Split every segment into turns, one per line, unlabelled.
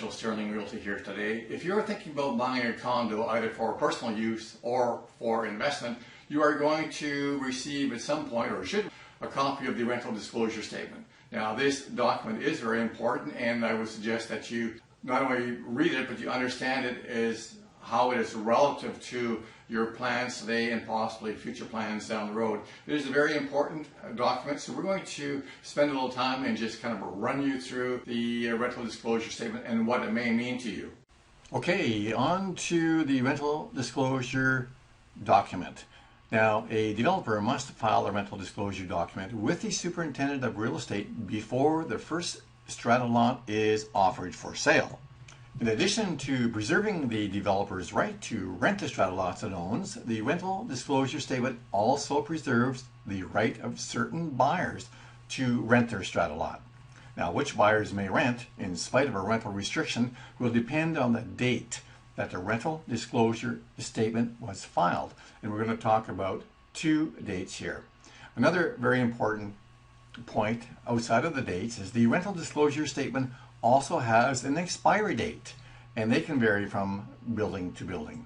Residential Sterling Realty here today. If you're thinking about buying a condo either for personal use or for investment, you are going to receive at some point, or should, a copy of the rental disclosure statement. Now this document is very important, and I would suggest that you not only read it, but you understand it as how it is relative to your plans today and possibly future plans down the road. It is a very important document, so we're going to spend a little time and just kind of run you through the rental disclosure statement and what it may mean to you. Okay, on to the rental disclosure document. Now, a developer must file a rental disclosure document with the superintendent of real estate before the first strata lot is offered for sale. In addition to preserving the developer's right to rent the strata lots it owns, the rental disclosure statement also preserves the right of certain buyers to rent their strata lot. Now, which buyers may rent, in spite of a rental restriction, will depend on the date that the rental disclosure statement was filed. And we're going to talk about two dates here. Another very important point outside of the dates is the rental disclosure statement also has an expiry date, and they can vary from building to building.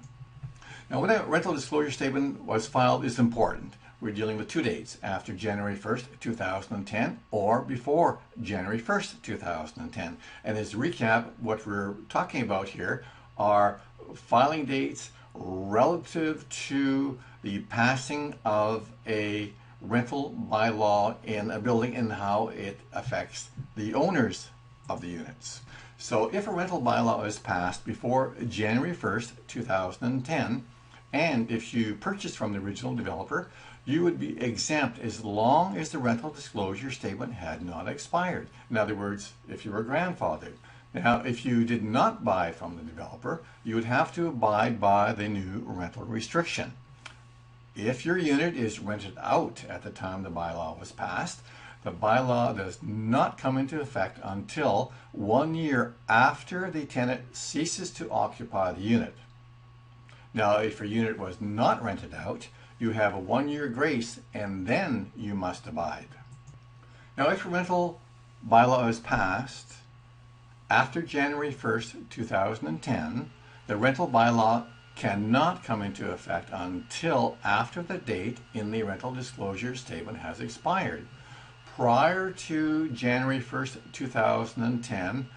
Now, when a rental disclosure statement was filed is important. We're dealing with two dates, after January 1st, 2010 or before January 1st, 2010. And as a recap, what we're talking about here are filing dates relative to the passing of a rental bylaw in a building and how it affects the owners of the units. So if a rental bylaw is passed before January 1st, 2010, and if you purchased from the original developer, you would be exempt as long as the rental disclosure statement had not expired. In other words, if you were grandfathered. Now, if you did not buy from the developer, you would have to abide by the new rental restriction. If your unit is rented out at the time the bylaw was passed, the bylaw does not come into effect until 1 year after the tenant ceases to occupy the unit. Now, if your unit was not rented out, you have a 1 year grace and then you must abide. Now, if a rental bylaw is passed after January 1st, 2010, the rental bylaw cannot come into effect until after the date in the rental disclosure statement has expired. Prior to January 1st, 2010,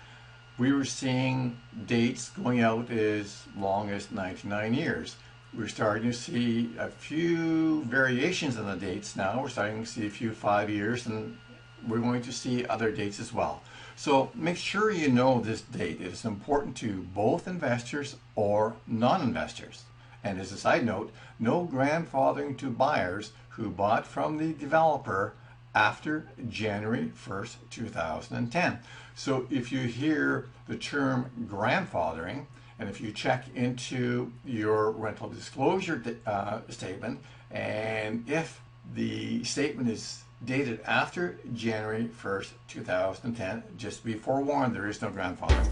we were seeing dates going out as long as 99 years. We're starting to see a few variations in the dates now. We're starting to see a few 5 years, and we're going to see other dates as well. So make sure you know this date. It is important to both investors or non-investors. And as a side note, no grandfathering to buyers who bought from the developer after January 1st, 2010. So if you hear the term grandfathering, and if you check into your rental disclosure statement, and if the statement is dated after January 1st, 2010, just be forewarned, there is no grandfathering.